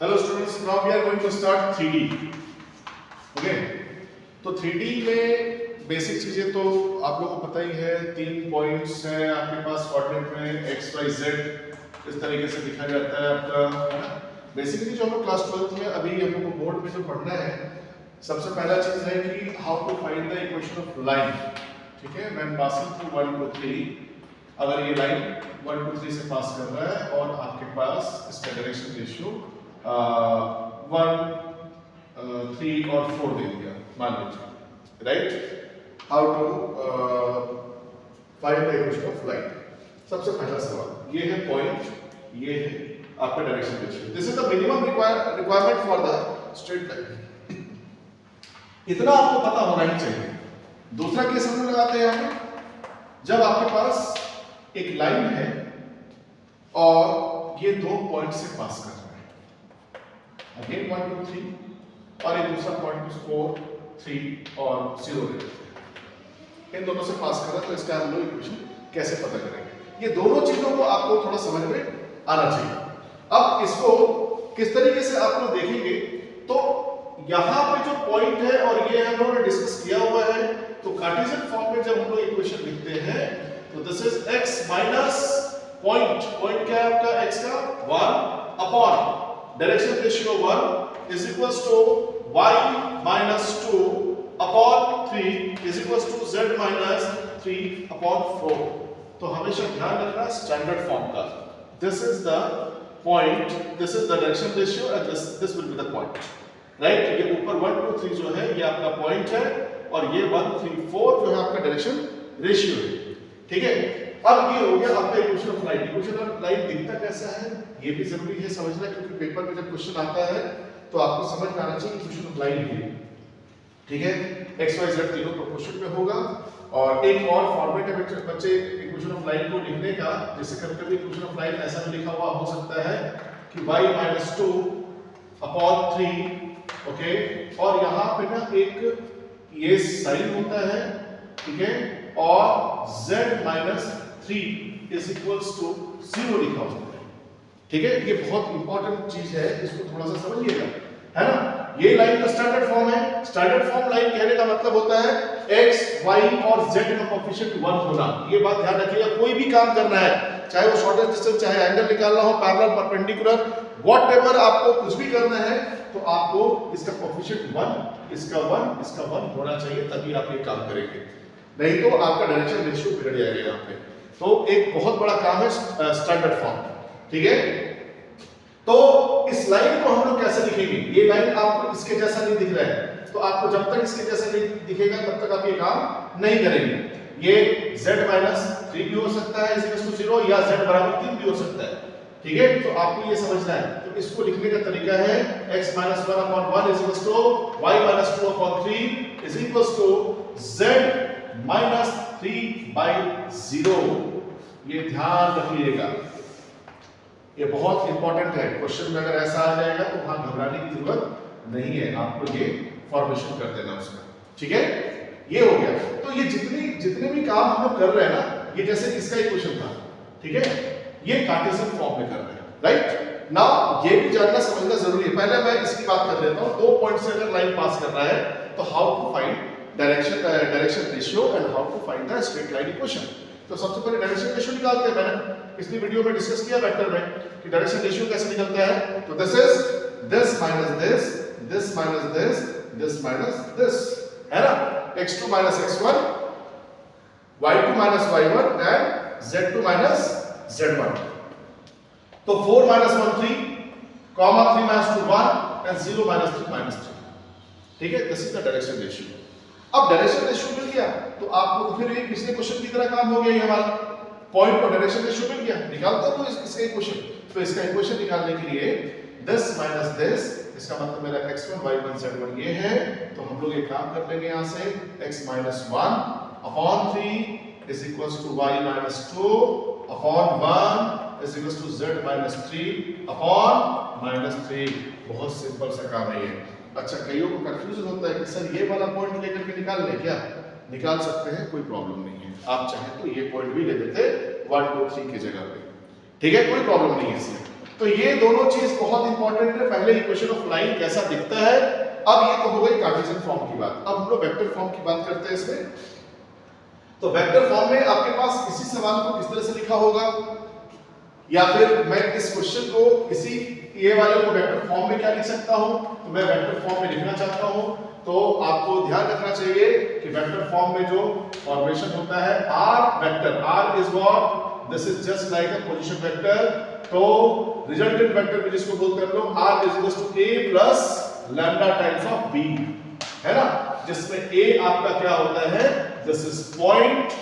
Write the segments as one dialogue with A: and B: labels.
A: Hello students, now we are going to start 3D। Okay, तो 3D में basic चीजें तो आप लोगों को पता ही है। 3 पॉइंट्स हैं आपके पास कोऑर्डिनेट में, x y z इस तरीके से दिखा जाता है आपका, है ना। बेसिकली जो हम लोग क्लास 12th में अभी हम लोग को बोर्ड में जो पढ़ना है, सबसे पहला चीज है कि how to find the equation of line. ठीक है, व्हेन पासिंग थ्रू 1 2 3, अगर ये लाइन 1 2 3 से पास कर रहा है और आपके पास इसका डायरेक्शन रेशियो 1 3 और 4 दे दिया मान लीजिए, right. How to find the equation of line. सबसे पहला सवाल ये है पॉइंट, ये है आपका direction ratio. This is the minimum requirement for the straight line. इतना आपको पता होना ही चाहिए। दूसरा केस हम लोग लगाते हैं यहाँ पे, जब आपके पास एक लाइन है और ये 2 पॉइंट से पास कर रहा है, अगेन 1 2 3 और एक दूसरा पॉइंट 4 3 और 0 ले लेते हैं। इन दोनों से पास कर रहा है, तो इसका हम लोग इक्वेशन कैसे पता करेंगे। ये दोनों चीजों को आपको थोड़ा समझ में आना चाहिए। अब इसको किस तरीके से आप लोग देखेंगे, तो यहां पे जो पॉइंट है और ये हम लोगों ने डिस्कस किया हुआ है, तो कार्टेशियन फॉर्म में जब हम लोग इक्वेशन लिखते हैं तो this is x minus point क्या है आपका, x का 1 upon direction ratio 1 is equals to y minus 2 upon 3 is equals to z minus 3 upon 4। तो हमेशा ध्यान रखना स्टैंडर्ड फॉर्म का, this is the point, this is the direction ratio and this will be the point, right. ये ऊपर 1 2 3 जो है ये आपका पॉइंट है और ये 1 3 4 जो है आपका डायरेक्शन रेशियो है। ठीक है, अब ये हो गया आपका equation of line. Equation of line दिखता कैसा है ये भी जरूरी है समझना, क्योंकि पेपर में जब क्वेश्चन आता है तो आपको समझ में आना चाहिए इक्वेशन ऑफ लाइन है। ठीक है, x y z तीनों प्रोपोर्शन में होगा। और एक और फॉर्मेट है बच्चे इक्वेशन ऑफ लाइन को लिखने का, जैसे कभी-कभी इक्वेशन ऑफ लाइन ऐसा भी लिखा हुआ हो सकता है कि y माइनस 2 अपॉन 3, ओके, और यहाँ पे ना एक ये साइन होता है, ठीक है, और z minus 3 is equals to 0 लिखा होता है। ठीक है, ये बहुत इंपॉर्टेंट चीज है, इसको थोड़ा सा समझिएगा, है ना। ये लाइन का स्टैंडर्ड फॉर्म है। स्टैंडर्ड फॉर्म लाइन कहने का मतलब होता है x y और z का कोएफिशिएंट 1 होना। ये बात ध्यान रखिएगा, कोई भी काम करना है, चाहे वो शॉर्टेस्ट डिस्टेंस, चाहे एंगल निकालना हो, पैरेलल परपेंडिकुलर, व्हाटएवर आपको कुछ भी करना है, तो आपको इसका कोएफिशिएंट 1, इसका 1, इसका 1 होना चाहिए, तभी आप ये काम करेंगे, नहीं तो आपका डायरेक्शन रेशियो बिगड़ जाएगा यहाँ पे। तो एक बहुत बड़ा काम है स्टैंडर्ड फॉर्म। ठीक है, तो इस लाइन को हम लोग कैसे लिखेंगे। ये लाइन आपको इसके जैसा नहीं दिख रहा है, तो आपको जब तक इसके जैसा नहीं दिखेगा तब तक आप ये काम नहीं करेंगे। ये z माइनस 3 भी हो सकता है इज इक्वल टू 0, या z बराबर 3 भी हो सकता है। ठीक है, तो आपको ये समझना है। तो इसको लिखने का तरीका है x minus 1 upon 1 is equal to y minus 2 upon 3 is equal to z minus 3 by 0। ये ध्यान रखिएगा, ये बहुत इंपॉर्टेंट है। क्वेश्चन में अगर ऐसा आ जाएगा तो वहां घबराने की जरूरत नहीं है, आपको ये फॉर्मेशन कर देना उसका। ठीक है, ये हो गया। तो ये जितने भी काम हम लोग कर रहे हैं ना, ये जैसे इसका इक्वेशन था, ठीक है, ये कार्टेशियन फॉर्म में कर रहे हैं, राइट। नाउ ये भी जानना समझना जरूरी है। पहले मैं इसकी बात कर लेता हूं। 2 पॉइंट से अगर लाइन पास कर रहा है तो how to find direction ratio and how to find the straight line equation. तो सबसे पहले डायरेक्शन रेशियो निकालते हैं। मैंने पिछली वीडियो में डिस्कस किया वेक्टर में कि डायरेक्शन रेशियो कैसे निकलता है। तो this is this minus this, this minus this, this minus this, है ना। x2 minus x1, y2 minus y1 and z2 minus z1। तो 4 minus 1 3, comma 3 minus 2 1 and 0 minus 3 minus 3। ठीक है, this is the direction ratio. अब direction ratio मिल गया तो आपको तो फिर ये पिछले क्वेश्चन की तरह काम हो गया। ये हमारा पॉइंट और डायरेक्शन रेशियो मिल गया, निकालता हूं इसका इक्वेशन। तो इसका इक्वेशन निकालने के लिए दिस माइनस दिस, इसका मतलब मेरा x1 y1 z1 ये है। तो हम लोग ये काम कर लेंगे यहां से x minus 1 upon 3 is equals to y minus 2 upon 1 is equals to z minus 3 upon minus 3। बहुत सिंपल सा काम है ये। अच्छा, कईयों को कंफ्यूजन होता है कि सर ये वाला पॉइंट लेकर के निकाल ले, क्या निकाल सकते हैं, कोई प्रॉब्लम नहीं है। आप चाहें तो ये पॉइंट भी ले लेते 1 2 3 की जगह पे, ठीक है, कोई प्रॉब्लम नहीं है इसमें। तो ये दोनों चीज बहुत इंपॉर्टेंट है। पहले इक्वेशन ऑफ लाइन कैसा दिखता है, अब ये तो हो गई कार्टेशियन फॉर्म की बात। अब हम लोग वेक्टर फॉर्म की बात करते हैं इसमें। तो वेक्टर फॉर्म में आपके पास इसी सवाल को किस तरह से लिखा होगा, या फिर मैं इस क्वेश्चन को इसी ये वाले को वेक्टर फॉर्म में क्या लिख सकता हूं, तो मैं वेक्टर फॉर्म में लिखना चाहता हूं। तो आपको ध्यान रखना चाहिए कि वेक्टर फॉर्म में जो फॉर्मेशन होता है r vector, r is what, this is just like a position vector. तो रिजल्टेंट वेक्टर भी जिसको बोलते हैं हम लोग, r is equal to a plus lambda times of b, है ना, जिसमें ए आपका क्या होता है, this is point,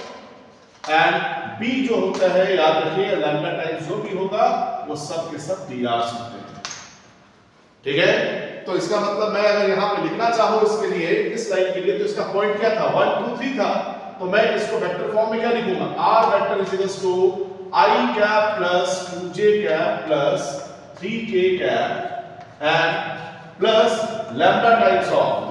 A: and b जो होता है याद रखिए लैम्डा टाइम्स जो भी होगा वो सब के सब dr होते हैं, ठीक है। तो इसका मतलब मैं अगर यहां पे लिखना चाहूं इसके लिए, इस लाइन के लिए, तो इसका पॉइंट क्या था, 1 2 3 था। तो मैं इसको वेक्टर फॉर्म में क्या लिखूंगा, r vector is equal to I cap plus 2j cap plus 3k cap and plus lambda times of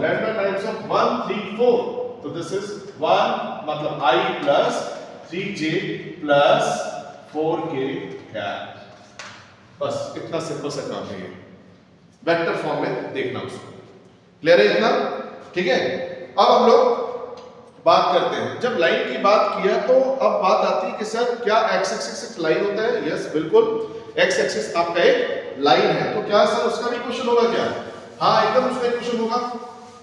A: 1 3 4। तो दिस इज 1 मतलब I plus 3j plus 4k cap. बस इतना सिंपल सा काम है ये, वेक्टर फॉर्म में देखना उसको। क्लियर है इतना, ठीक है। अब हम लोग बात करते हैं, जब लाइन की बात किया तो अब बात आती है कि सर क्या x एक्सिस एक लाइन होता है। यस बिल्कुल, x एक्सिस आपका एक लाइन है। तो क्या सर उसका भी इक्वेशन होगा क्या, हाँ एकदम उसका इक्वेशन होगा।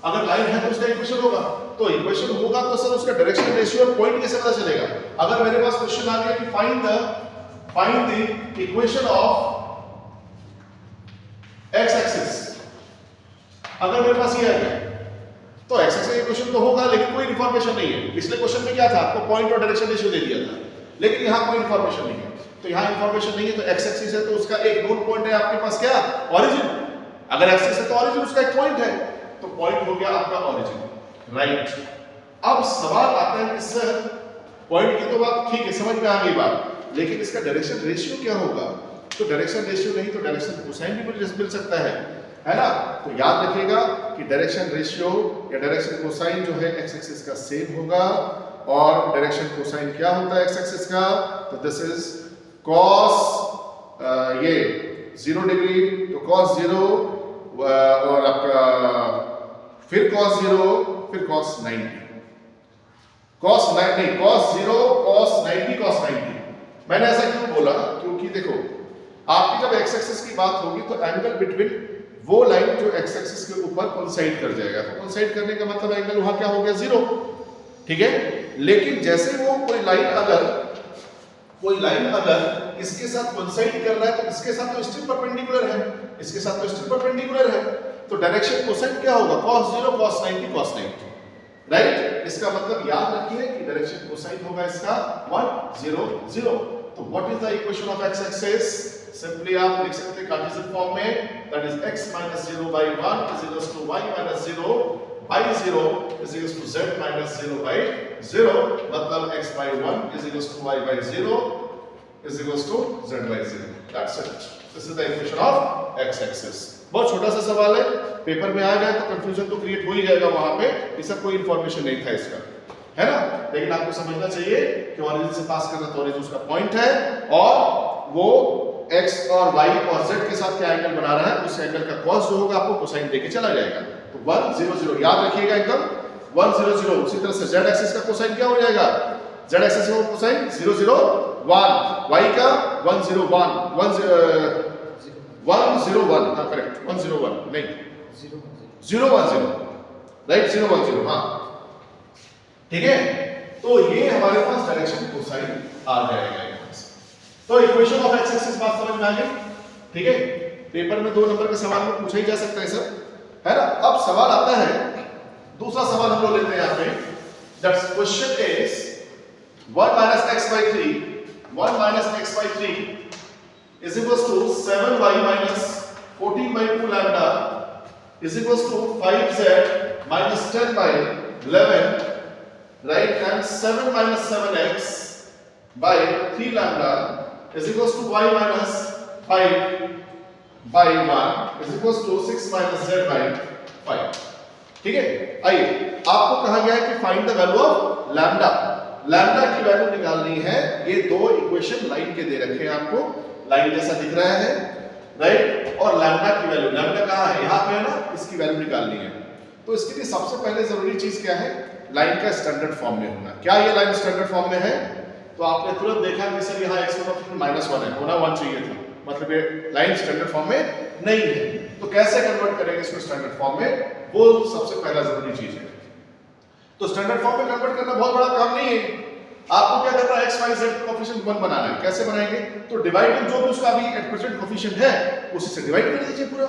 A: अगर लाइन है तो उसका इक्वेशन होगा, तो इक्वेशन होगा तो सर उसका डायरेक्शन रेशियो और पॉइंट कैसे पता चलेगा। अगर मेरे पास क्वेश्चन आ गया कि find the equation of x axis, अगर मेरे पास ये आ गया तो x एक्सिस का इक्वेशन तो होगा, लेकिन कोई इंफॉर्मेशन नहीं है। पिछले क्वेश्चन में क्या था, आपको पॉइंट और डायरेक्शन रेशियो दे दिया था, लेकिन यहां कोई इंफॉर्मेशन नहीं है। तो यहां इंफॉर्मेशन नहीं है तो x एक्सिस है, तो उसका एक नोड पॉइंट है आपके पास क्या, ओरिजिन। अगर एक्सिस है तो ओरिजिन उसका एक पॉइंट है, तो पॉइंट हो गया आपका ओरिजिन, राइट। अब सवाल आता है कि सर पॉइंट की तो बात ठीक है, समझ में आ गई बात, लेकिन इसका डायरेक्शन रेशियो क्या होगा। तो डायरेक्शन रेशियो नहीं तो डायरेक्शन कोसाइन भी मिल सकता है ना। तो याद रखिएगा कि डायरेक्शन रेशियो या डायरेक्शन कोसाइन जो है x एक्सिस का सेम होगा, और डायरेक्शन कोसाइन क्या होता है x एक्सिस का, तो दिस इज cos ये 0 डिग्री, तो cos 0 और आपका फिर cos 0 फिर cos 90, cos 90 cos 0 cos 90 cos 90। मैंने ऐसा क्यों बोला, क्योंकि देखो आपकी जब x एक्सिस की बात होगी तो एंगल बिटवीन वो लाइन जो x एक्सिस के ऊपर कोइंसाइड कर जाएगा, तो कोइंसाइड करने का मतलब एंगल वहां क्या हो गया 0, ठीक है। लेकिन जैसे वो कोई लाइन अगर इसके साथ कोइंसाइड कर रहा है तो इसके साथ तो स्टिल परपेंडिकुलर है, इसके साथ तो स्टिल परपेंडिकुलर है, तो डायरेक्शन कोसाइन क्या होगा, cos 0 cos 90 cos 90, राइट। इसका मतलब याद रखिए कि डायरेक्शन कोसाइन होगा इसका 1 0 0। तो what is the equation of x axis, simply आप लिख सकते हैं कार्टेशियन फॉर्म में, that is x minus 0 by 1 is equals to y minus 0 by 0 is equals to z minus 0 by 0, मतलब x by 1 is equals to y by 0 is equals to z by 0, that's it। this is the equation of x axis। बहुत छोटा सा सवाल है, paper में आ जाए तो confusion तो क्रिएट हो ही जाएगा वहां पे, इसका कोई इंफॉर्मेशन नहीं था इसका, है ना। लेकिन आपको समझना चाहिए कि ओरिजिन से पास करना तो ओरिजिन उसका पॉइंट है, और वो x और y और z के साथ क्या एंगल बना रहा है, उस एंगल का cos जो होगा आपको कोसाइन देके चला जाएगा। तो 1 0 0 याद रखिएगा एकदम, 1 0 0। उसी तरह से z एक्सिस का कोसाइन क्या हो जाएगा, z एक्सिस का कोसाइन 0 0 1, y का 1 0 1 1 0 1, हां करेक्ट 1 0 1 नहीं 0 1 0, राइट 0 1 0, हां ठीक है। तो ये हमारे पास डायरेक्शन कोसाइन आ जाएगा यहां से। तो इक्वेशन ऑफ x एक्सिस बात समझ में आ गई, ठीक है। पेपर में 2 नंबर के सवाल में पूछा ही जा सकता है सर, है ना। अब सवाल आता है, दूसरा सवाल हम लोग लेते हैं यहां पे, that's question is 1 minus x by 3 1 minus x by 3 is equals to 7y minus 14 by 2 lambda is equals to 5z minus 10 by 11, right, and 7 minus 7x by 3 lambda is equals to y minus 5 by 1 is equals to 6 minus z by 5, ठीक है। आइए, आपको कहा गया है कि find the value of lambda, lambda की value निकालनी है। ये दो इक्वेशन लाइन के दे रखे हैं आपको, लाइन जैसा दिख रहा है, राइट, और लैम्डा की वैल्यू, लैम्डा कहाँ है, यहाँ पे है ना, इसकी वैल्यू निकालनी है। तो इसके लिए सबसे पहले जरूरी चीज क्या है, लाइन का स्टैंडर्ड फॉर्म में होना। क्या ये लाइन स्टैंडर्ड फॉर्म में है? तो आपने तुरंत देखा कि सर यहाँ x -1 है, होना 1 चाहिए था, मतलब ये लाइन स्टैंडर्ड फॉर्म में नहीं है। तो कैसे कन्वर्ट करेंगे इसको स्टैंडर्ड फॉर्म में, वो सबसे पहला जरूरी चीज है। तो स्टैंडर्ड फॉर्म में कन्वर्ट करना बहुत बड़ा काम नहीं है। आपको क्या करना है, x y z कोएफिशिएंट 1 बनाना है। कैसे बनाएंगे? तो डिवाइडिंग जो भी उसका अभी एट प्रेजेंट कोएफिशिएंट है उसी से डिवाइड कर दीजिए पूरा।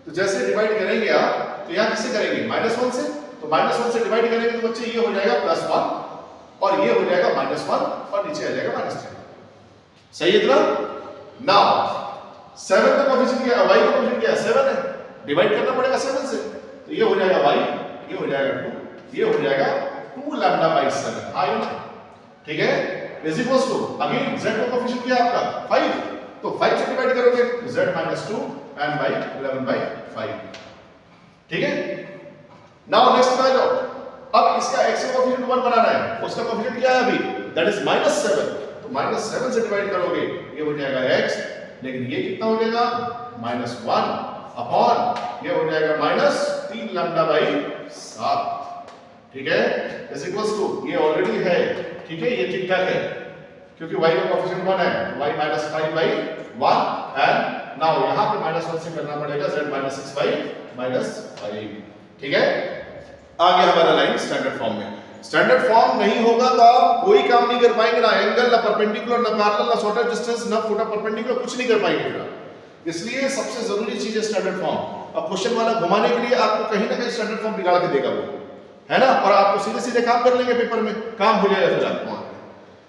A: तो जैसे डिवाइड करेंगे आप, तो यहाँ किससे करेंगे, -1 से। तो -1 से डिवाइड करेंगे तो बच्चे ये हो जाएगा +1 और ये हो जाएगा -1 और नीचे आ जाएगा -3। सही है इतना? नाउ 7 का कोएफिशिएंट क्या है, y का कोएफिशिएंट क्या है, 7 है, डिवाइड करना पड़ेगा 7 से। तो ये हो जाएगा y, ये हो जाएगा 2, ये हो जाएगा 2 λ/7। हाँ या ना? ठीक है, is equals to again z का कोएफिशिएंट क्या है आपका 5, तो 5 से डिवाइड करोगे तो z -2 and by 11/5। ठीक है, नाउ नेक्स्ट आ जाओ। अब इसका x का कोएफिशिएंट 1 बनाना है, उसका कोएफिशिएंट क्या है अभी, दैट इज -7। तो -7 से डिवाइड करोगे ये हो जाएगा x, लेकिन ये कितना हो जाएगा, -1 अपॉन ये हो जाएगा -3 λ/7। ठीक है, इज इक्वल्स टू ये ऑलरेडी है, ठीक है, ये ठीक ठाक है क्योंकि y का कोएफिशिएंट 1 है, y -5/1 एंड नाउ यहां पे -1 से करना पड़ेगा z -6/-5। ठीक है, आ गया हमारा लाइन स्टैंडर्ड फॉर्म में। स्टैंडर्ड फॉर्म नहीं होगा तो आप कोई काम नहीं कर पाएंगे, ना एंगल, ना परपेंडिकुलर, ना पैरेलल, ना शॉर्टर डिस्टेंस, ना फुट परपेंडिकुलर, कुछ नहीं कर पाएंगे। इसलिए सबसे जरूरी चीज है स्टैंडर्ड फॉर्म। अब क्वेश्चन वाला घुमाने के लिए आपको कहीं ना कहीं स्टैंडर्ड फॉर्म बिगाड़ के देगा वो, है ना, और आपको सीधे सीधे काम कर लेंगे पेपर में, काम हो जाएगा फिर आपको।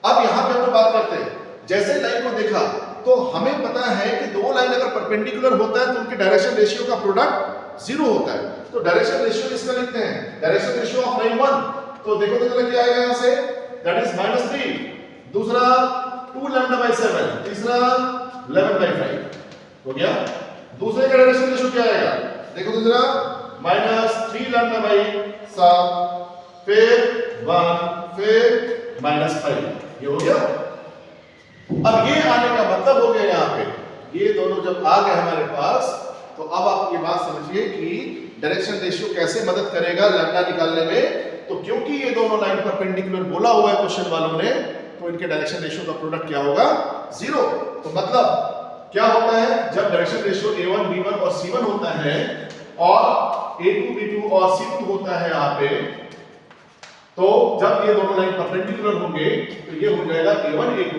A: अब यहाँ पे हम लोग बात करते हैं, जैसे लाइन को देखा तो हमें पता है कि दो लाइन अगर परपेंडिकुलर होता है तो उनके डायरेक्शन रेशियो का प्रोडक्ट 0 होता है। तो डायरेक्शन रेशियो इसका लिखते हैं, डायरेक्शन रेशियो ऑफ लाइन 1। तो देखो तो चला क्या आएगा यहाँ से, दैट इज -3, दूसरा 2 λ/7, तीसरा 11/5 हो गया। दूसरे का डायरेक्शन रेशियो क्या आएगा, देखो तो जरा, -3 λ/7, फिर 1, फिर -5, ये हो गया। अब ये आने का मतलब हो गया यहाँ पे, ये दोनों जब आ गए हमारे पास, तो अब आप ये बात समझिए कि डायरेक्शन रेशियो कैसे मदद करेगा लैम्डा निकालने में। तो क्योंकि ये दोनों लाइन परपेंडिकुलर बोला हुआ है क्वेश्चन वालों ने, तो इनके डायरेक्शन रेशियो का प्रोडक्ट क्या होगा, 0। तो मतलब क्या होता है, जब डायरेक्शन रेशियो A1 B1 और C1 होता है और A2 B2 और C2 होता है यहाँ पे, तो जब ये दोनों लाइन परपेंडिकुलर होंगे तो ये हो जाएगा A1 A2,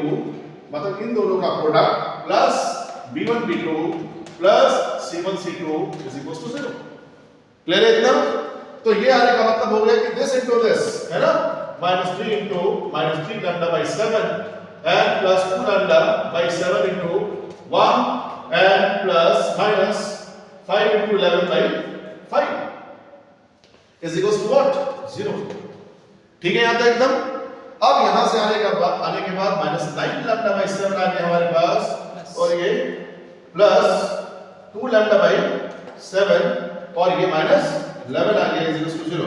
A: मतलब इन दोनों का product plus B1 B2 plus C1 C2 is equal to 0। Clear है इतना? तो ये आने का मतलब हो गया कि दिस इनटू दिस, है ना, -3 into -3 λ/7 and plus 2 λ/7 into 1 and plus minus 5 into 11/5 is equals to what, 0। ठीक है यहाँ तक एकदम। अब यहाँ से आने के बाद -9 λ/7 आ गया हमारे पास, और ये प्लस 2 λ/7 और ये -11 आ गया, इज इक्वल टू 0।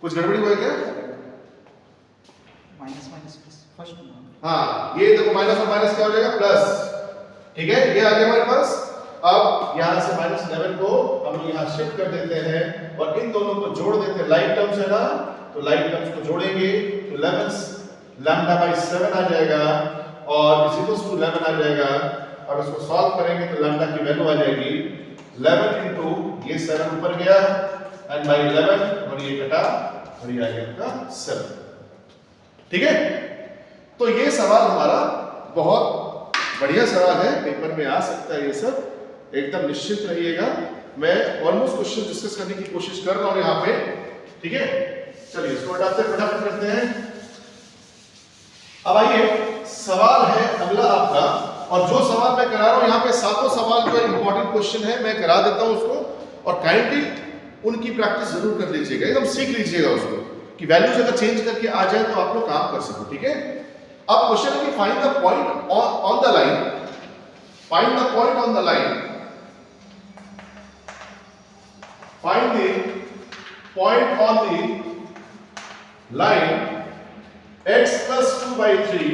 A: कुछ गड़बड़ी हुआ क्या?
B: माइनस प्लस फर्स्ट,
A: हाँ, ये देखो माइनस और माइनस क्या हो जाएगा, प्लस। ठीक है, ये आ गया हमारे पास। अब यहाँ से -11 को हम लोग यहाँ शिफ्ट कर देते हैं और इन दोनों को जोड़ देते हैं, लाइक टर्म्स है ना, तो लाइक टर्म्स को जोड़ेंगे तो 11 λ/7 आ जाएगा और इज इक्वल टू 11 आ जाएगा। अब इसको सॉल्व करेंगे तो लैम्डा की वैल्यू आ जाएगी 11 इनटू ये 7 ऊपर गया एंड बाय 11 और ये कटा और ये आ गया आपका 7। ठीक है, तो ये सवाल हमारा बहुत बढ़िया सवाल है, पेपर में आ सकता है ये सब, एकदम निश्चित रहिएगा। मैं ऑलमोस्ट क्वेश्चन डिस्कस करने की कोशिश कर रहा हूं यहाँ पे। ठीक है, चलिए इसको हटाते फटाफट करते हैं। अब आइए, सवाल है अगला आपका, और जो सवाल मैं करा रहा हूं यहाँ पे सातों सवाल जो इंपॉर्टेंट क्वेश्चन है मैं करा देता हूं उसको, और काइंडली उनकी प्रैक्टिस जरूर कर लीजिएगा, एकदम सीख लीजिएगा उसको कि वैल्यूज अगर चेंज करके आ जाए तो आप लोग काम कर सको। ठीक है, अब क्वेश्चन है कि find the point on the line, find the point on the line, find the point on the line x plus 2/3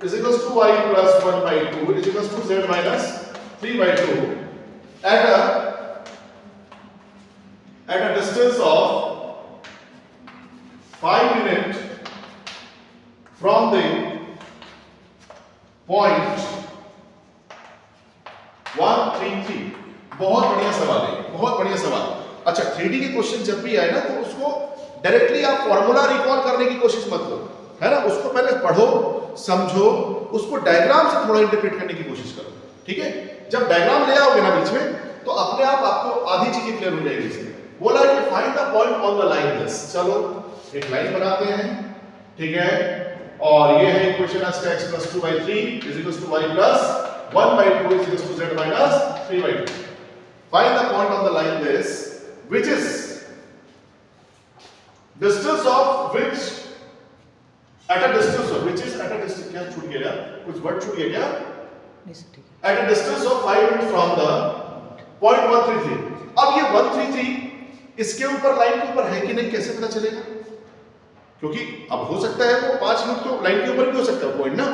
A: is equals to y plus 1/2 is equals to z minus 3/2 at a distance of 5 units from the point 133। बहुत बढ़िया सवाल है, बहुत बढ़िया सवाल। अच्छा 3D के question जब भी आए ना तो उसको डायरेक्टली आप फॉर्मूला रिकॉल करने की कोशिश मत करो, है ना, उसको पहले पढ़ो, समझो, उसको डायग्राम से थोड़ा इंटरप्रेट करने की कोशिश करो, ठीक है। जब डायग्राम ले आओगे ना बीच में तो अपने आप आपको आधी चीजें क्लियर हो जाएगी। इसमें बोला है कि find the point on the line this. चलो एक लाइन बनाते हैं, ठीक है, और ये है equation x + 2/3 = y + 1/2 = z - 3/2। Find the point on the line this which is distance of which at a distance of which is at a distance, क्या छूट गया, कुछ वर्ड छूट गया क्या, at a distance of 5 units from the point 133। अब ये 133 इसके ऊपर लाइन के ऊपर है कि नहीं कैसे पता चलेगा, क्योंकि अब हो सकता है वो 5 यूनिट तो लाइन के ऊपर भी हो सकता है पॉइंट ना।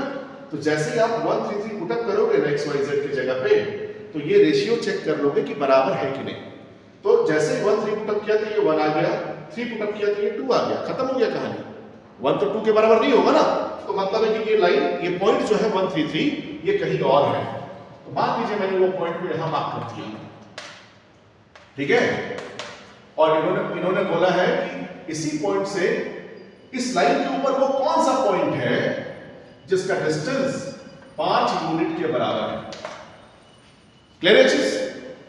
A: तो जैसे ही आप 133 पुटअप करोगे ना x y z की जगह पे तो ये रेशियो चेक कर लोगे कि बराबर है कि नहीं। तो जैसे 1 3 पुटअप किया तो ये 1 आ गया, 3 पुटअप किया तो ये 2 आ गया, खत्म हो गया कहानी। 1 तो 2 के बराबर नहीं होगा ना, तो मतलब है कि ये लाइन, ये पॉइंट जो है 133 ये कहीं और है। तो मान लीजिए मैंने वो पॉइंट को यहां मार्क कर दिया, ठीक है, और इन्होंने बोला है कि इसी पॉइंट से इस लाइन के ऊपर वो कौन सा पॉइंट है जिसका डिस्टेंस 5 यूनिट के बराबर है। क्लियर है चीज,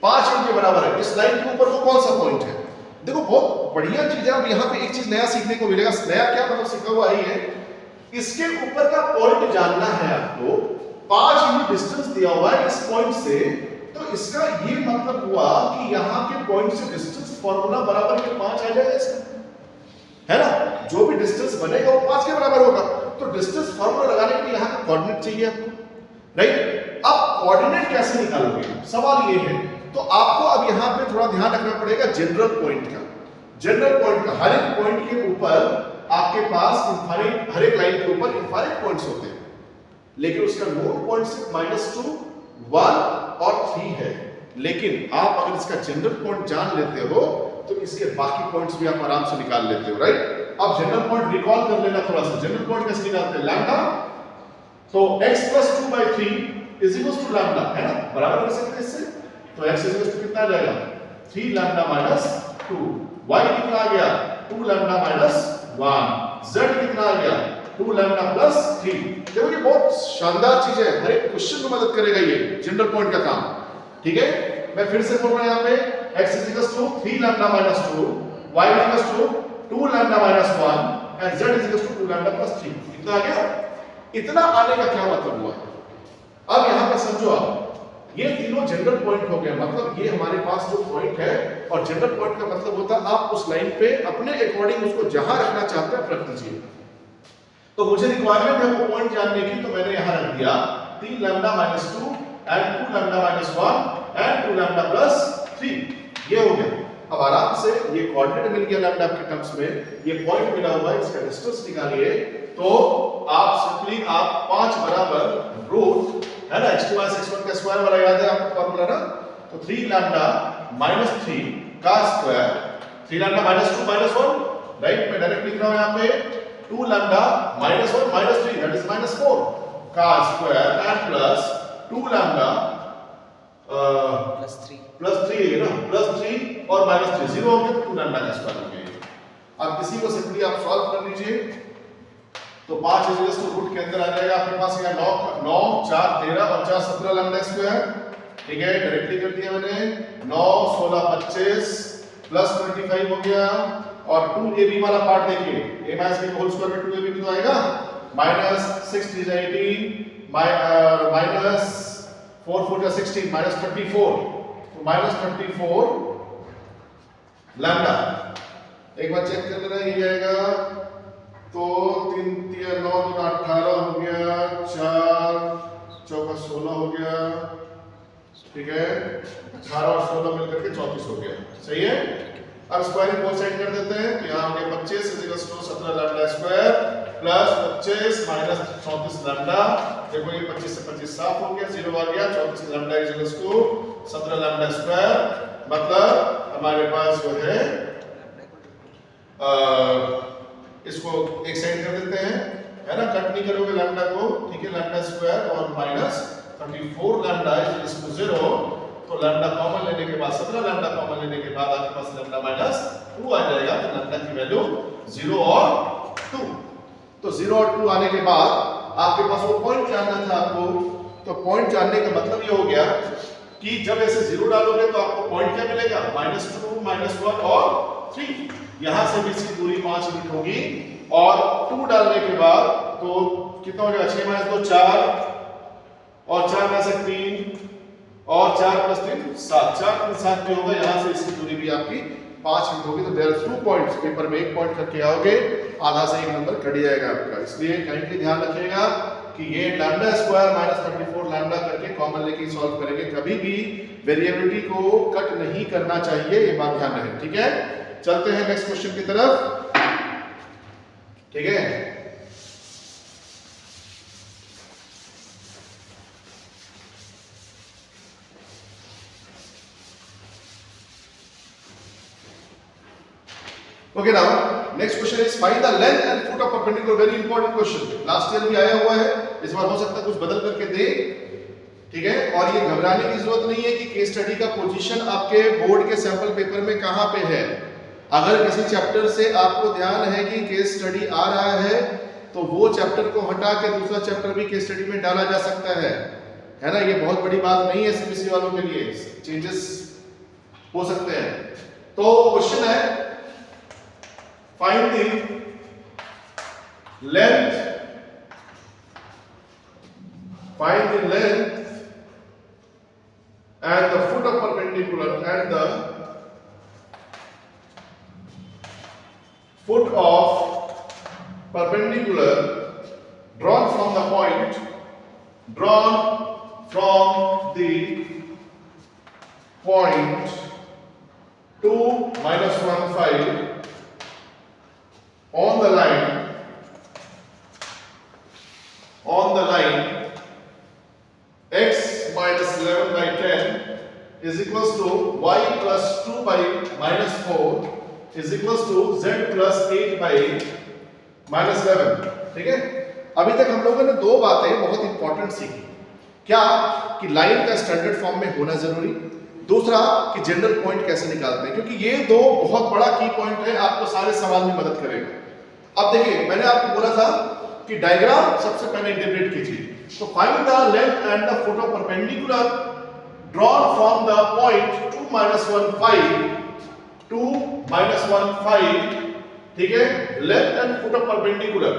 A: 5 यूनिट के बराबर है, इस लाइन के ऊपर वो कौन सा पॉइंट है। देखो बहुत बढ़िया चीज है। अब यहाँ पे एक चीज नया सीखने को मिलेगा। नया क्या मतलब सीखा हुआ ही है, इसके ऊपर का पॉइंट जानना है आपको। 5 यूनिट डिस्टेंस दिया हुआ है इस पॉइंट से, तो इसका ये मतलब हुआ कि यहाँ के पॉइंट से डिस्टेंस फॉर्मूला बराबर के 5 आ जाएगा इसका, है ना। जो भी डिस्टेंस बनेगा वो 5 के बराबर होगा। तो डिस्टेंस फॉर्मूला लगाने के लिए यहाँ का कोऑर्डिनेट चाहिए आपको, राइट। अब कोऑर्डिनेट कैसे निकालोगे, सवाल ये है। तो आपको अब यहाँ पे थोड़ा ध्यान रखना पड़ेगा जनरल पॉइंट का। जनरल पॉइंट का हर एक पॉइंट के ऊपर आपके पास इनफाइनाइट, हर एक लाइन के ऊपर इनफाइनाइट पॉइंट्स होते हैं, लेकिन उसका नोड पॉइंट सिर्फ -2, 1 और 3 है। लेकिन आप अगर इसका जनरल पॉइंट जान लेते हो तो इसके बाकी पॉइंट्स भी आप आराम से निकाल लेते हो, राइट। अब जनरल पॉइंट रिकॉल कर लेना थोड़ा सा। जनरल पॉइंट कैसे निकालते हैं, लैम्डा, तो x + 2/3 = लैम्डा, है ना, बराबर कर सकते हैं इससे। तो x = कितना आ जाएगा, 3 लैम्डा - 2, y कितना आ गया, 2 लैम्डा - 1, z कितना आ गया, 2 लैम्डा + 3। देखो ये बहुत शानदार चीज है, हर एक क्वेश्चन में मदद करेगा ये जनरल पॉइंट का काम, ठीक है। मैं फिर से बोल रहा हूं यहाँ पे x = 3 lambda - 2, y = 2 lambda - 1 and z = 2 lambda + 3। इतना आ गया। इतना आने का क्या मतलब हुआ, अब यहां पे समझो आप, ये तीनों जनरल पॉइंट हो गए। मतलब ये हमारे पास जो पॉइंट है, और जनरल पॉइंट का मतलब होता है आप उस लाइन पे अपने अकॉर्डिंग उसको जहां रखना चाहते हैं रख दीजिए। तो मुझे रिक्वायरमेंट है वो पॉइंट जानने की, तो मैंने यहां रख दिया 3 lambda - 2 and 2 lambda - 1 and 2 lambda + 3। ये हो गया। अब आराम से ये कोऑर्डिनेट मिल गया लैम्डा के टर्म्स में, ये पॉइंट मिला हुआ है, इसका डिस्टेंस निकालिए। तो आप सिंपली आप 5 बराबर रूट, है ना, x2 - x1 का स्क्वायर वाला याद है आपको फॉर्मूला ना। तो 3 लैम्डा - 3 का स्क्वायर, 3 लैम्डा - 2 - 1, राइट। मैं डायरेक्ट लिख रहा हूं यहां पे 2 लैम्डा - 1 - 3 दैट इज -4 का स्क्वायर एंड प्लस 2 लैम्डा +3 है ना, +3 और -3 0 हो गया, 2 लैम्डा का स्क्वायर हो गया। अब किसी को सिंपली आप सॉल्व कर लीजिए। तो 5 रूट के अंदर आ जाएगा आपके पास यहाँ 9 4 13 और 4 17 लैम्डा स्क्वायर, ठीक है। डायरेक्टली कर दिया मैंने, 9 16 25 प्लस 25 हो गया। और 2ab वाला पार्ट देखिए, a - b होल स्क्वायर में 2ab भी तो आएगा, -6 3 18 माइनस 4 4 16 -34, तो -34 लैम्डा। एक बार चेक कर लेना, ये आएगा तो 3 3 9 2 18 हो गया, 4 4 16 हो गया, ठीक है। 18 और 16 मिलकर के 34 हो गया, सही है। अब स्क्वायरिंग बोथ साइड कर देते हैं, तो यहाँ हो गया 25 = 17 लैम्डा स्क्वायर प्लस 25 - 34 लैम्डा देखो ये 25 से 25 साफ हो गया, 0 आ गया, 34 lambda is equals to 17 lambda square, मतलब हमारे पास जो है इसको एक साइड कर देते हैं, है ना, कट नहीं करोगे लैम्डा को, ठीक है, लैम्डा स्क्वायर और minus 34 lambda is equals to 0, तो लैम्डा कॉमन लेने के बाद 17 लैम्डा कॉमन लेने के बाद आपके पास लैम्डा माइनस 2 आ जाएगा, तो लैम्डा की वैल्यू 0 और 2, तो 0 और 2 आने के बाद आपके पास वो पॉइंट जानना था आपको, तो पॉइंट जानने का मतलब ये हो गया कि जब ऐसे 0 डालोगे तो आपको पॉइंट क्या मिलेगा, -2 -1 और 3, यहां से भी इसकी दूरी 5 यूनिट होगी, और 2 डालने के बाद तो कितना हो जाएगा, 6 - 2 4, और 4 में से 3, और 4 + 3 7, 4 3 7 भी होगा, यहां से इसकी दूरी भी आपकी 5 यूनिट होगी, तो देयर आर 2 पॉइंट्स, पेपर में 1 पॉइंट करके आओगे, आधा से 1 नंबर कट जाएगा आपका, इसलिए काइंडली ध्यान रखिएगा कि ये लैम्डा स्क्वायर -34 लैम्डा करके कॉमन लेके सॉल्व करेंगे, कभी भी वेरिएबिलिटी को कट नहीं करना चाहिए, ये बात ध्यान रखें, ठीक है। चलते हैं नेक्स्ट क्वेश्चन की तरफ, ठीक है। Okay, now next question is find the length and foot of perpendicular, very important question, last year भी आया हुआ है, इस बार हो सकता है कुछ बदल करके दे, ठीक है। और ये घबराने की जरूरत नहीं है कि केस स्टडी का पोजीशन आपके बोर्ड के सैंपल पेपर में कहां पे है, अगर किसी चैप्टर से आपको ध्यान है कि केस स्टडी आ रहा है तो वो चैप्टर को हटा के दूसरा चैप्टर भी केस स्टडी में डाला जा सकता है ना, ये बहुत बड़ी बात नहीं है सीबीएसई वालों के लिए, चेंजेस हो सकते हैं। तो क्वेश्चन है find the length and the foot of perpendicular and the foot of perpendicular drawn from the point, drawn from the point 2 - 1 5 on the line x minus 11 by 10 is equals to y plus 2 by minus 4 is equals to z plus 8 by minus 11, ठीक है। अभी तक हम लोगों ने दो बातें बहुत इंपॉर्टेंट सीखी, क्या कि लाइन का स्टैंडर्ड फॉर्म में होना जरूरी, दूसरा कि जनरल पॉइंट कैसे निकालते हैं, क्योंकि ये दो बहुत बड़ा की पॉइंट है, आपको सारे सवाल में मदद करेगा। अब देखिए मैंने आपको बोला था कि डायग्राम सबसे पहले इंटरप्रेट कीजिए, तो find the length and the foot of perpendicular drawn from the point 2 - 1 5, ठीक है, length and foot of perpendicular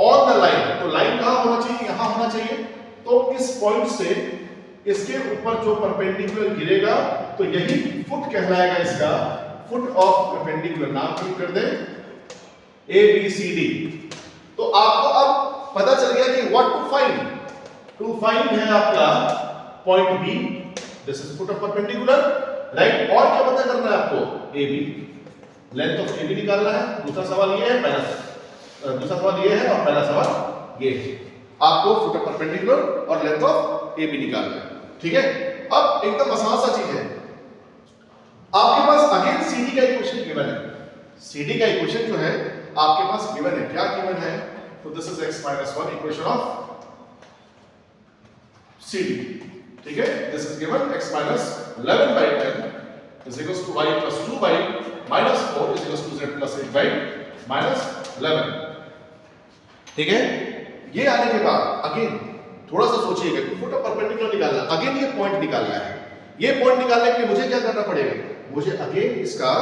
A: on the line, तो लाइन कहां होना चाहिए, यहां होना चाहिए, तो इस पॉइंट से इसके ऊपर जो परपेंडिकुलर गिरेगा तो यही फुट कहलाएगा, इसका फुट ऑफ परपेंडिकुलर, नाम क्लिक कर दें A B C D। तो आपको अब पता चल गया कि व्हाट टू फाइंड है आपका point B, this is foot of perpendicular, right. और क्या पता करना है आपको, AB, लेंथ ऑफ AB निकालना है, दूसरा सवाल ये है, दूसरा सवाल ये है और पहला सवाल ये है, आपको फुट ऑफ परपेंडिकुलर और लेंथ ऑफ AB निकालना है, ठीक है। अब एकदम आसान सा चीज है, आपके पास अगेन CD का इक्वेशन गिवन है, CD का इक्वेशन जो है आपके पास गिवन है, क्या गिवन है, तो this is x - 1 equation of CD, ठीक है। This is given x - 11 by 10 is equals to y plus 2 by minus 4 is equals to z plus 8 by minus 11, ठीक है। ये आने के बाद अगेन थोड़ा सा सोचिएगा कि फुट ऑफ परपेंडिकुलर निकालना, अगेन ये पॉइंट निकालना है, ये पॉइंट निकालने के लिए मुझे क्या करना पड़ेगा, मुझे अगेन इसका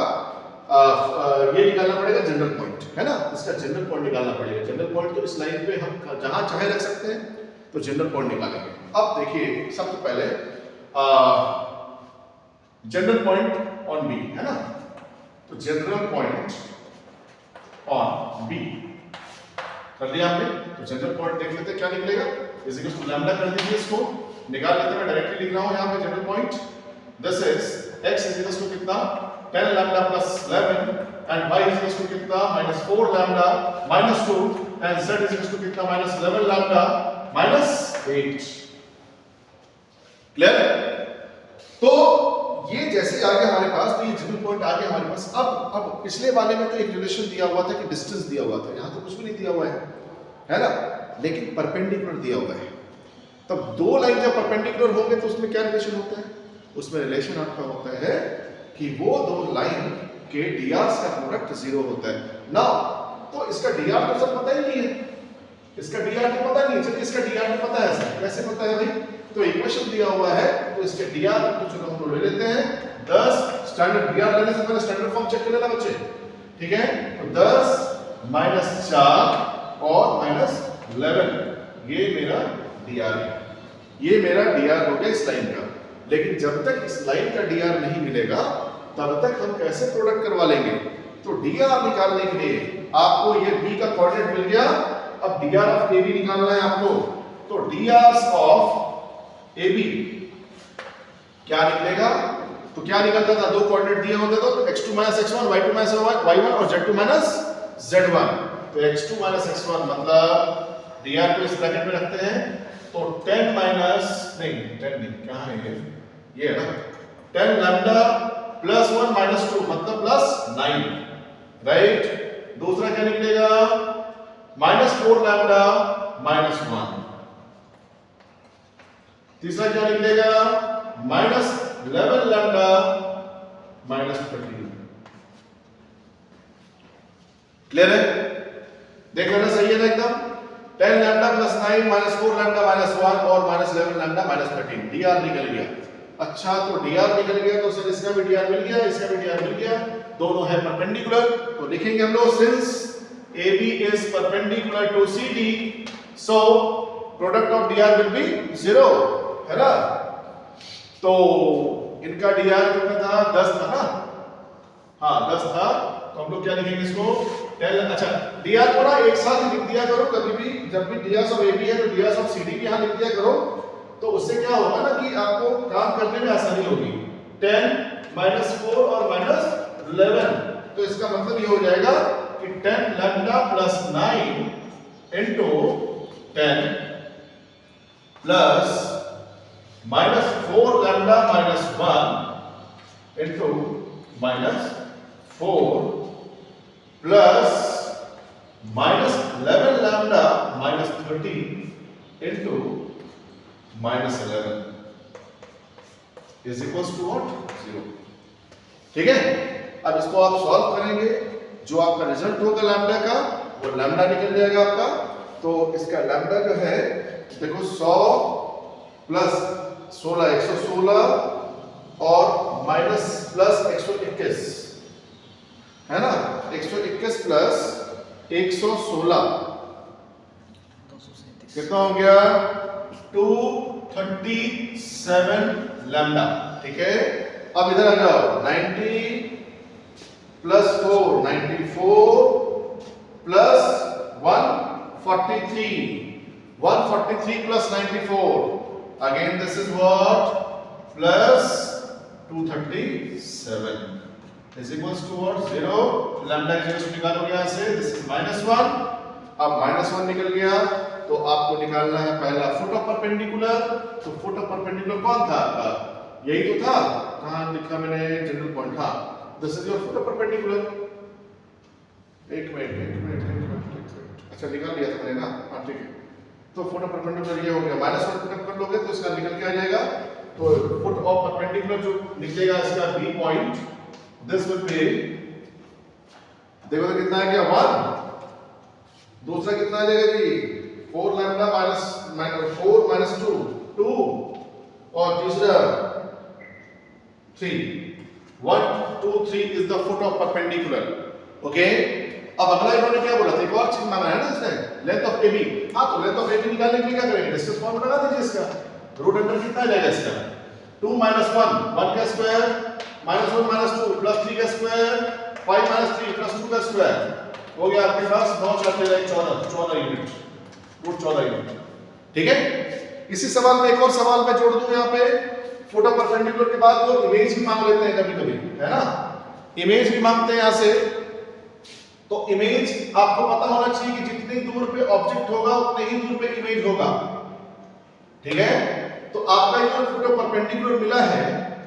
A: ये निकालना पड़ेगा जनरल पॉइंट, है ना, इसका जनरल पॉइंट निकालना पड़ेगा। जनरल पॉइंट तो इस लाइन पे हम जहां चाहे रख सकते हैं, तो जनरल पॉइंट निकालेंगे। अब देखिए सबसे पहले जनरल पॉइंट ऑन बी, है ना, तो जनरल पॉइंट ऑन बी कर लिया हमने, तो जनरल पॉइंट देख लेते हैं क्या निकलेगा, इज इक्वल टू लैम्डा कर दीजिए, इसको निकाल लेते हैं, मैं डायरेक्टली लिख रहा हूं यहां पे general point, this is x is equal to कितना 10 lambda plus 11 and y is equal to कितना -4 lambda -2 and z is equal to कितना -11 लैम्डा 8। क्लियर? तो ये जैसे आ गया हमारे पास, तो ये जिबल पॉइंट आ गया हमारे पास। अब पिछले वाले में तो एक रिलेशन दिया हुआ था कि डिस्टेंस दिया हुआ था, यहां तो कुछ भी नहीं दिया हुआ है ना, लेकिन परपेंडिकुलर दिया हुआ है। तब दो लाइन जब परपेंडिकुलर होंगे तो उसमें क्या रिलेशन होता है? उसमें रिलेशन आपका होता है कि वो दो लाइन के डीआर्स का प्रोडक्ट 0 होता है ना। तो इसका डीआर तो सब पता ही नहीं है, इसका डीआर तो पता नहीं है। चलिए इसका डीआर तो पता है, सर कैसे पता है भाई? तो इक्वेशन दिया हुआ है, तो इसके डीआर को चलो हम लोग ले लेते हैं 10। स्टैंडर्ड डीआर लेने से पहले स्टैंडर्ड फॉर्म चेक कर लेना बच्चे, ठीक है? तो 10 माइनस 4 और माइनस 11, ये मेरा डीआर है, ये मेरा डीआर हो गया इस लाइन का। लेकिन जब तक इस लाइन का डीआर नहीं मिलेगा तब तक हम कैसे प्रोडक्ट करवा लेंगे? तो डीआर निकालने के लिए आपको ये बी का कोऑर्डिनेट मिल गया, अब डीआर ऑफ ए बी निकालना है आपको। तो डीआर ऑफ ए बी क्या निकलेगा? तो क्या निकलता था? दो कोऑर्डिनेट दिए होते तो x2 x1, y2 y1 और z2 z1। तो x2 x1 मतलब dr को इस ब्रैकेट में रखते हैं, तो 10 कहां है ये है ना, 10 लैम्डा प्लस 1 माइनस 2 मतलब प्लस 9, राइट? दूसरा क्या निकलेगा? -4 लैम्डा -1। तीसरा क्या निकलेगा? -11 लैम्डा -13। क्लियर है? देख लेना, सही है ना एकदम? 10 लैम्डा प्लस 9 -4 लैम्डा -1 और -11 लैम्डा -13, डीआर निकल गया। अच्छा, तो डीआर निकल गया तो सर इसका भी डीआर मिल गया, इसका भी डीआर मिल गया, दोनों है परपेंडिकुलर। तो लिखेंगे हम लोग since AB is perpendicular to CD, so product of DR will be 0, है ना? तो इनका DR कितना था? 10 था ना? हाँ 10 था, तो हम लोग क्या लिखेंगे इसको? 10। अच्छा, DR को ना एक साथ लिख दिया करो कभी भी, जब भी DR ऑफ AB है तो DR ऑफ CD भी यहाँ लिख दिया करो, तो उससे क्या होगा ना कि आपको काम करने में आसानी होगी। 10 -4 और -11, तो इसका मतलब ये हो जाएगा कि 10 lambda plus 9 into 10 plus -4 lambda -1 into -4 plus -11 lambda -13 into -11 is equals to what? 0। ठीक है? अब इसको आप सॉल्व करेंगे, जो आपका रिजल्ट होगा लैम्डा का वो लैम्डा निकल जाएगा आपका। तो इसका लैम्डा जो है देखो 100 प्लस 16 116 और माइनस प्लस 121 है ना, 121 प्लस 116 कितना हो गया? 237 लैम्डा। ठीक है, अब इधर आ जाओ, 90 plus 4 94 plus 143 143 plus 94 again this is what? Plus 237 is equals to what? 0। Lambda की जगह निकालोगे यहां से, दिस इज -1। अब -1 निकल गया तो आपको निकालना है पहला फुट ऑफ परपेंडिकुलर। तो फुट ऑफ परपेंडिकुलर कौन था आपका? यही तो था, कहां लिखा मैंने? General point. हाँ, this is your foot of perpendicular. एक मिनट, अच्छा निकाल लिया था मैंने ना? हाँ ठीक है। तो फुट ऑफ परपेंडिकुलर ये हो गया, -1 पुट अप कर लोगे तो इसका निकल के आ जाएगा। तो फुट ऑफ परपेंडिकुलर जो निकलेगा इसका b point, this will be, देखो तो कितना आ गया? 1। दूसरा कितना आ जाएगा जी? 4 लैम्डा -4 -2 2 और तीसरा 3 1 2 3 is the foot of perpendicular. Okay, अब अगला इन्होंने क्या बोला था? एक और चीज मांगा है ना इसने, लेंथ ऑफ AB। हाँ, तो लेंथ ऑफ AB निकालने के लिए क्या करेंगे? डिस्टेंस फॉर्मूला लगा दीजिए इसका। रूट अंडर कितना आ जाएगा इसका? 2 - 1 का स्क्वायर -1 -2 प्लस 3 का स्क्वायर 5 -3 प्लस 2 का स्क्वायर हो गया आपके पास 9 4 14 यूनिट, रूट 14 यूनिट। ठीक है, इसी सवाल में एक और सवाल मैं जोड़ दूं यहाँ पे। फुट ऑफ परपेंडिकुलर के बाद वो इमेज भी मांग लेते हैं कभी कभी, है ना? इमेज भी मांगते हैं यहां से। तो इमेज आपको पता होना चाहिए कि जितनी दूर पे ऑब्जेक्ट होगा उतने ही दूर पे इमेज होगा। ठीक है, तो आपका ये जो परपेंडिकुलर मिला है,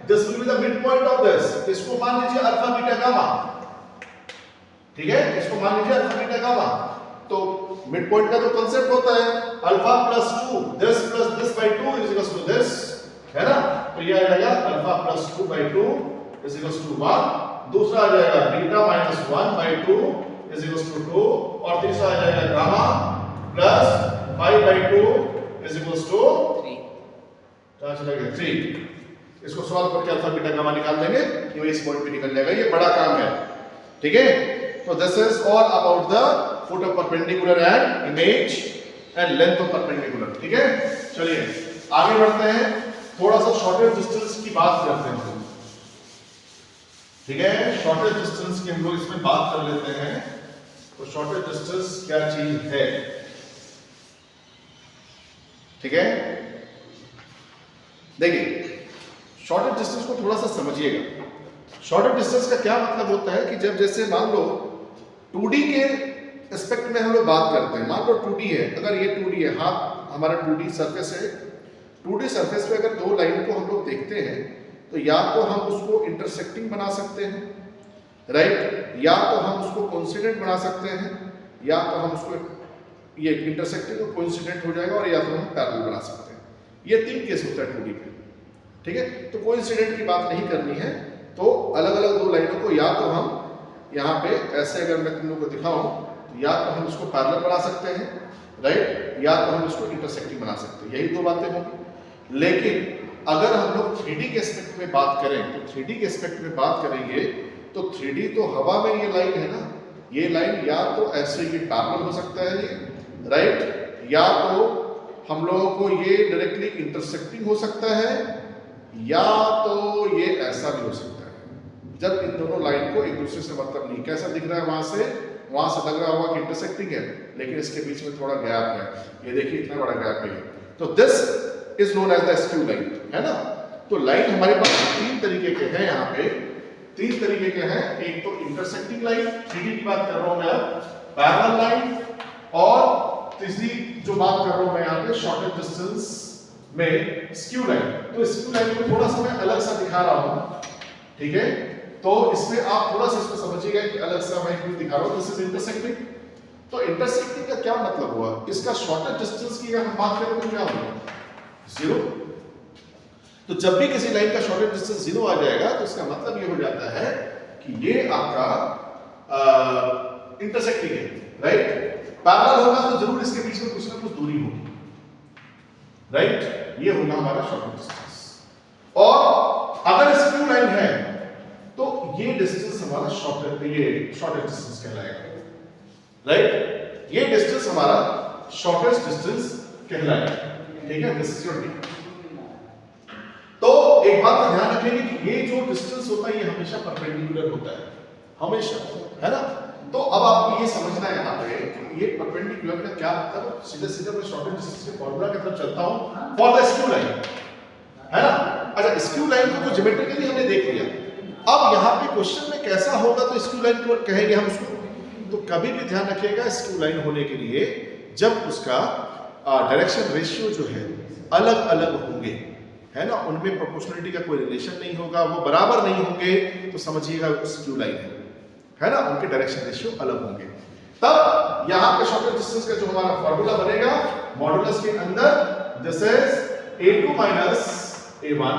A: this will be the mid point of this. इसको मान लीजिए अल्फा बीटा गामा, ठीक है, इसको मान लीजिए अल्फा बीटा गामा। तो मिड पॉइंट का जो कांसेप्ट होता है alpha plus 2 this by 2 is equal to this, है ना। तो ये आ जाएगा alpha plus 2 by 2 is equal to 1। दूसरा आ जाएगा beta minus 1 by 2 is equal to 2। और तीसरा आ जाएगा gamma plus 5 by 2 is equal to 3। क्या चलेगा 3। इसको सॉल्व करके अल्फा बीटा गामा निकाल देंगे, ये इस पॉइंट पे निकल जाएगा। ये बड़ा काम है, ठीक है। तो this is all about the foot of perpendicular and image and length of perpendicular, ठीक है। चलिए आगे बढ़ते हैं, थोड़ा सा शॉर्टेज डिस्टेंस की बात करते हैं, ठीक है। शॉर्टेज डिस्टेंस की हम लोग इसमें बात कर लेते हैं। तो शॉर्टेज डिस्टेंस क्या चीज है, ठीक है। देखिए शॉर्टेज डिस्टेंस को थोड़ा सा समझिएगा। शॉर्टेज डिस्टेंस का क्या मतलब होता है कि जब जैसे मान लो 2D के एस्पेक्ट में हम लोग बात करते हैं, मान लो 2D है, अगर ये 2D है, हाँ हमारा 2D सरफेस है, 2D सरफेस पे अगर दो लाइन को हम लोग देखते हैं तो या तो हम उसको इंटरसेक्टिंग बना सकते हैं, राइट, या तो हम उसको कोइंसिडेंट बना सकते हैं, या तो हम उसको ये इंटरसेक्टिंग और कोइंसिडेंट हो जाएगा, और या तो हम पैरेलल बना सकते हैं। ये 3 केस होता है 2D पे, ठीक है। तो कोइंसिडेंट की बात नहीं करनी है, तो अलग अलग दो लाइनों को या तो हम यहाँ पे ऐसे अगर मैं तुम लोग को दिखाऊं तो या तो हम इसको पैरेलल बना सकते हैं, राइट, या तो हम इसको इंटरसेक्टिंग बना सकते हैं, यही दो बातें होंगी। लेकिन अगर हम लोग 3D के एस्पेक्ट में बात करें तो 3D के एस्पेक्ट में बात करेंगे तो 3D तो हवा में ये लाइन है ना, ये लाइन या तो ऐसे ये पैरेलल हो सकता है ये, राइट, या तो हम लोगों को ये डायरेक्टली इंटरसेक्टिंग हो सकता है, या तो ये ऐसा भी हो सकता है। जब इन दोनों लाइन को एक दूसरे से मतलब नहीं, कैसा दिख रहा है वहां से लग रहा होगा कि इंटरसेक्टिंग है, लेकिन इसके बीच में थोड़ा गैप है, ये देखिए इतना बड़ा गैप है। तो this is known as the skew line, है ना। तो लाइन हमारे पास 3 तरीके के हैं, यहाँ पे 3 तरीके के हैं। एक तो इंटरसेक्टिंग लाइन, 3D की बात कर रहा हूं मैं, पैरेलल लाइन, और तीसरी जो बात कर रहा हूं मैं यहाँ पे शॉर्टेज डिस्टेंस में स्क्यू लाइन। तो स्क्यू लाइन को थोड़ा सा मैं अलग सा दिखा रहा हूं, ठीक है। तो इसमें आप थोड़ा सा इसको समझिएगा कि अलग सा मैं क्यों दिखा रहा हूं। This is intersecting. तो इंटरसेक्टिंग का क्या मतलब हुआ, इसका शॉर्टेज डिस्टेंस की अगर हम बात करें तो क्या होगा, 0। तो जब भी किसी लाइन का शॉर्टेज डिस्टेंस 0 आ जाएगा तो इसका मतलब ये हो जाता है कि ये आपका इंटरसेक्टिंग है, राइट। पैरेलल होगा तो जरूर इसके बीच में कुछ ना कुछ दूरी होगी, राइट, ये होगा हमारा शॉर्टेज डिस्टेंस। और अगर स्क्यू लाइन है तो ये डिस्टेंस हमारा शॉर्टेज डिस्टेंस कहलाएगा, राइट, ये डिस्टेंस हमारा शॉर्टेज डिस्टेंस कहलाएगा, ठीक है। This is your D. तो एक बात का ध्यान रखेंगे कि ये जो डिस्टेंस होता है ये हमेशा परपेंडिकुलर होता है, हमेशा, है ना। तो अब आपको ये समझना है यहाँ पे कि ये परपेंडिकुलर का क्या मतलब, सीधे सीधे मैं शॉर्टेज डिस्टेंस के फॉर्मूला की तरफ चलता हूँ फॉर द स्क्यू लाइन, है ना। अच्छा, स्क्यू लाइन को तो ज्योमेट्रिकली हमने देख लिया। अब यहाँ पे क्वेश्चन में कैसा होगा तो स्क्यू लाइन को कहेंगे हम उसको। तो कभी भी ध्यान रखिएगा स्क्यू लाइन होने के लिए जब उसका डायरेक्शन रेशियो जो है अलग अलग होंगे, है ना, उनमें प्रोपोर्शनलिटी का कोई रिलेशन नहीं होगा, वो बराबर नहीं होंगे, तो समझिएगा स्क्यू लाइन है ना, उनके डायरेक्शन रेशियो अलग होंगे। तब यहाँ पे शॉर्टेज डिस्टेंस का जो हमारा फॉर्मूला बनेगा मॉडुलस के अंदर, this is a2 minus a1,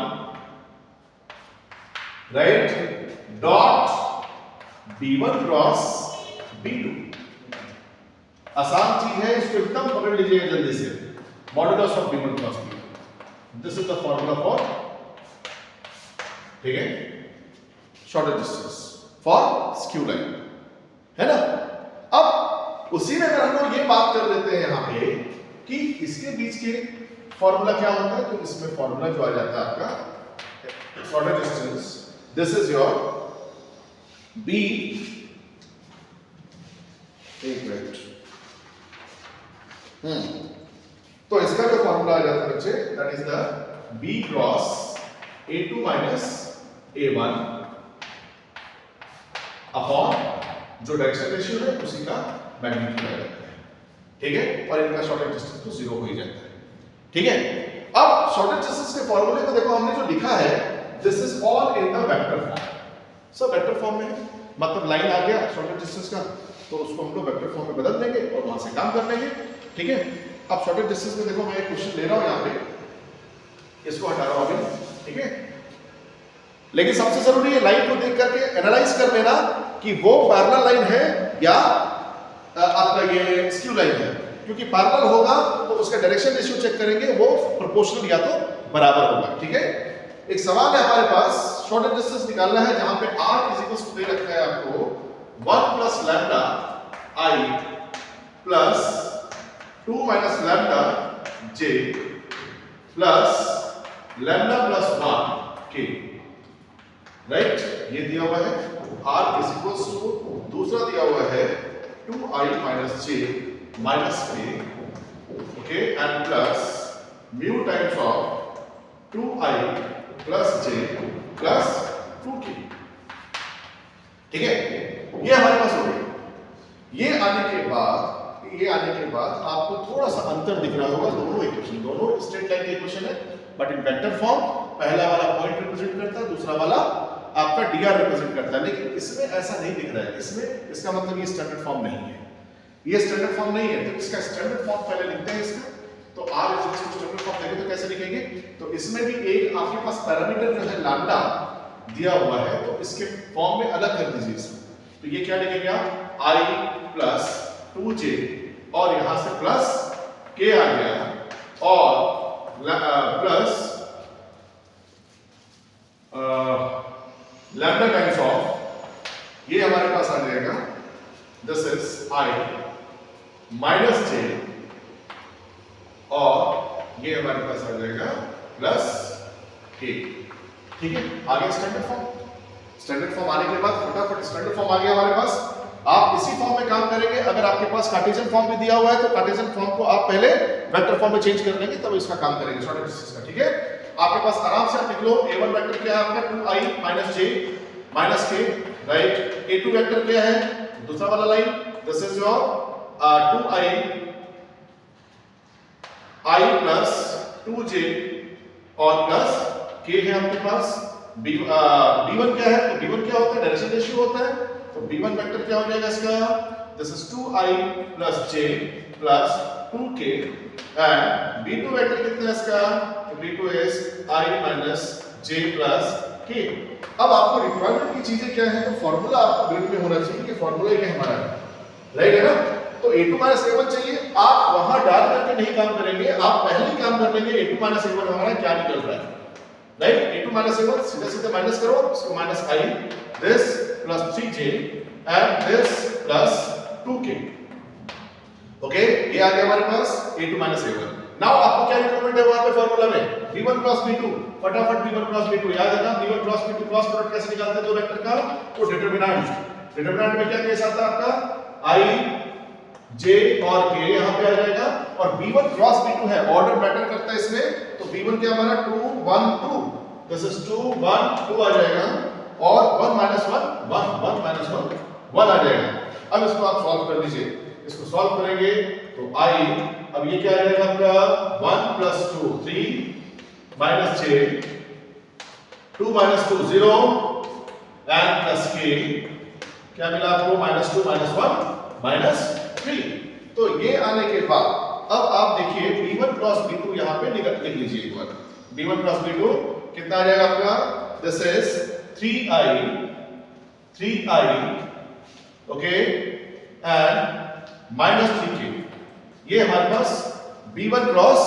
A: right, dot b1 cross b2। आसान चीज है, इसको एकदम पकड़ लीजिएगा जल्दी से, modulus of b1 cross b2। This is the formula for, ठीक है, shortage distance for skew line, है ना। अब उसी में अगर हम लोग ये बात कर लेते हैं यहाँ पे कि इसके बीच के फॉर्मूला क्या होता है, तो इसमें फॉर्मूला जो आ जाता है आपका shortest distance, this is your b, एक मिनट, तो इसका जो फॉर्मूला आ जाता है बच्चे, that is the b cross a2 minus a1 upon जो डायरेक्शन रेशियो है उसी का मैग्नीट्यूड आ जाता है, ठीक है। और इनका शॉर्टेज डिस्टेंस तो 0 हो ही जाता है, ठीक है। अब शॉर्टेज डिस्टेंस के फॉर्मूले को देखो, हमने जो लिखा है this is all in the vector form. सब वेक्टर फॉर्म में है, मतलब लाइन आ गया शॉर्टेज डिस्टेंस का, तो उसको हम लोग वेक्टर फॉर्म में बदल देंगे और वहां से काम कर लेंगे। ठीक है, अब शॉर्टेज डिस्टेंस में देखो मैं एक क्वेश्चन ले रहा हूं यहां पे, इसको हटा रहा हूं अभी। ठीक है, लेकिन सबसे जरूरी है लाइन को देख करके एनालाइज कर लेना कि वो पैरेलल लाइन है या आपका ये स्क्यू लाइन है, क्योंकि पैरेलल होगा तो उसका डायरेक्शन रेशियो चेक करेंगे, वो प्रोपोर्शनल या तो बराबर होगा। ठीक है, एक सवाल है हमारे पास, शॉर्टेज डिस्टेंस निकालना है जहां पे r इज इक्वल टू दे रखा है आपको 1 plus lambda i plus 2 minus lambda j plus lambda plus 1 k, right? ये दिया हुआ है r इज इक्वल टू, दूसरा दिया हुआ है 2i minus j minus k, okay, and plus mu times of 2i plus j plus 2k। ठीक है, ये हमारे पास हो गया। ये आने के बाद आपको थोड़ा सा अंतर दिख रहा होगा, दोनों इक्वेशन, दोनों स्ट्रेट लाइन के इक्वेशन है, बट इन वेक्टर फॉर्म पहला वाला पॉइंट रिप्रेजेंट करता है, दूसरा वाला आपका dr रिप्रेजेंट करता है। लेकिन इसमें ऐसा नहीं दिख रहा है, इसमें इसका मतलब ये स्टैंडर्ड फॉर्म नहीं है, ये स्टैंडर्ड फॉर्म नहीं है, तो इसका स्टैंडर्ड फॉर्म पहले लिखते हैं इसका। तो r is equal to standard form देखें तो कैसे लिखेंगे, तो इसमें भी एक आपके पास पैरामीटर जो है लैम्डा दिया हुआ है, तो इसके फॉर्म में अलग कर दीजिए इसको। तो ये क्या लिखेंगे आप, i प्लस 2j और यहां से प्लस k आ गया और प्लस लैम्डा टाइम्स ऑफ, ये हमारे पास आ जाएगा this is i minus j और ये हमारे पास आ जाएगा प्लस k। ठीक है, आ गया स्टैंडर्ड फॉर्म। स्टैंडर्ड फॉर्म आने के बाद फटाफट स्टैंडर्ड फॉर्म आ गया हमारे पास। आप इसी फॉर्म में काम करेंगे, अगर आपके पास कार्टेशियन फॉर्म भी दिया हुआ है तो कार्टेशियन फॉर्म को आप पहले वेक्टर फॉर्म में चेंज कर लेंगे, तब इसका काम करेंगे शॉर्टेज डिस्टेंस का। ठीक है, आपके पास आराम से आप लिख लो, a1 वेक्टर क्या है आपका 2i minus j minus k, right? a2 vector क्या है, दूसरा वाला line, this is your 2i plus 2j और प्लस k है आपके पास। b1 क्या है, तो b1 क्या होता है, डायरेक्शन रेशियो होता है, तो b1 वेक्टर क्या हो जाएगा इसका, this is 2i plus j plus 2k, and b2 vector कितना है इसका, तो b2 is i minus j plus k। अब आपको रिक्वायरमेंट की चीजें क्या है, तो फार्मूला आपको ग्रिड में होना चाहिए कि फार्मूला क्या हमारा है, राइट है ना? तो a2 माइनस a1 चाहिए, आप वहां डाल करके नहीं काम करेंगे, आप पहले ही काम कर लेंगे a2 माइनस a1 हमारा क्या निकल रहा है, राइट? a2 माइनस a1 सीधे सीधे माइनस करो, इसको minus i this plus 3j and this plus 2k, okay, ये आ गया हमारे पास a2 माइनस a1। नाउ आपको क्या रिक्वायरमेंट है वहां पे फार्मूला में, b1 क्रॉस b2, फटाफट b1 क्रॉस b2 याद है ना, b1 cross b2 cross product कैसे निकालते हैं दो वेक्टर का, तो डिटरमिनेंट में क्या केस आता है आपका, i j और k यहां पे आ जाएगा, और b1 क्रॉस b2 है, ऑर्डर मैटर करता है इसमें, तो b1 क्या हमारा 2 1 2, दिस इज 2 1 2 आ जाएगा, और 1 माइनस 1 1 1 माइनस 1 1 आ जाएगा। अब इसको आप सॉल्व कर लीजिए, इसको सॉल्व करेंगे तो i, अब ये क्या आ जाएगा आपका 1 plus 2 3 minus j 2 minus 2 0 and plus k, क्या मिला आपको माइनस 2 माइनस 1 माइनस 3। तो ये आने के बाद अब आप देखिए b1 क्रॉस b2 यहां पे लिख लीजिए एक बार, b1 क्रॉस b2 कितना आ जाएगा आपका, this is 3i okay and minus 3k, ये हमारे पास b1 क्रॉस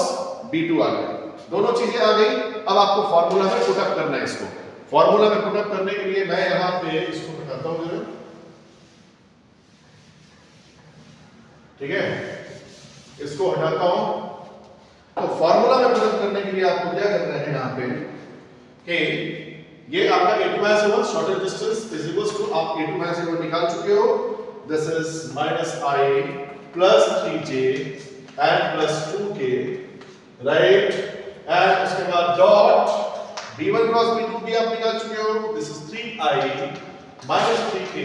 A: b2 आ गया, दोनों चीजें आ गई। अब आपको फार्मूला में पुट अप करना है, इसको फार्मूला में पुट अप करने के लिए मैं यहां पे इसको बताता हूं जरा, ठीक है, इसको हटाता हूं। तो फार्मूला में पुट अप करने के लिए आपको क्या करना है यहां पे कि ये आपका a2 minus a1 shortest distance is equals to, आप a2 माइनस a1 निकाल चुके हो, this is minus i plus 3j and plus 2k, right? And उसके बाद डॉट b1 क्रॉस b2 भी आप निकाल चुके हो, this is 3i minus 3k,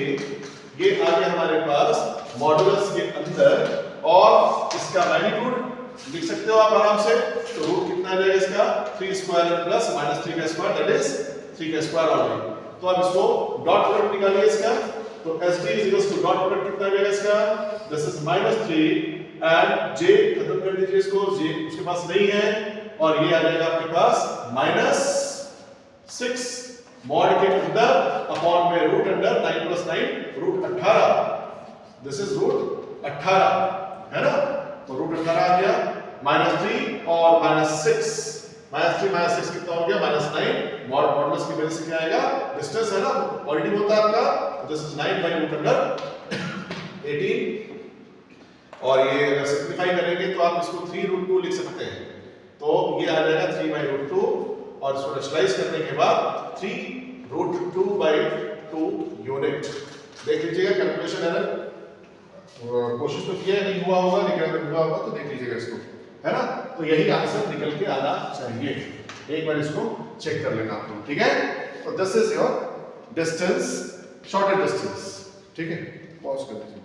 A: ये आ गया हमारे पास मॉडुलस के अंदर, और इसका मैग्नीट्यूड लिख सकते हो आप आराम से। तो रूट कितना आ जाएगा इसका 3 स्क्वायर प्लस माइनस 3 का स्क्वायर दैट इज 3 का स्क्वायर आ जाएगा। तो अब इसको डॉट प्रोडक्ट निकालिए इसका। तो ST is equals to dot product कितना आ जाएगा इसका, दिस इज -3 एंड j खत्म कर दीजिए इसको, j उसके पास नहीं है और ये आ जाएगा आपके पास -6 मॉड के अंदर अपॉन में root under 9 + 9 root 18, this is root 18 है ना। तो रूट 18 आ गया -3 और -6, -3 -6 कितना हो गया -9 मॉड मॉडुलस की वजह से क्या आएगा, डिस्टेंस है ना पॉजिटिव होता है आपका, this is 9 by root under 18 और ये अगर सिंपलीफाई करेंगे तो आप इसको 3√2 लिख सकते हैं। तो ये आ जाएगा 3/√2 और इसको रैशनलाइज करने के बाद 3√2/2 यूनिट। देख लीजिएगा कैलकुलेशन एरर, कोशिश तो किया नहीं हुआ होगा, लेकिन अगर हुआ होगा तो देख लीजिएगा इसको, है ना। तो यही आंसर निकल के आना चाहिए, एक बार इसको चेक कर लेना आप लोग, ठीक है। तो this is your distance, shortest distance, ठीक है। पॉज कर दीजिए।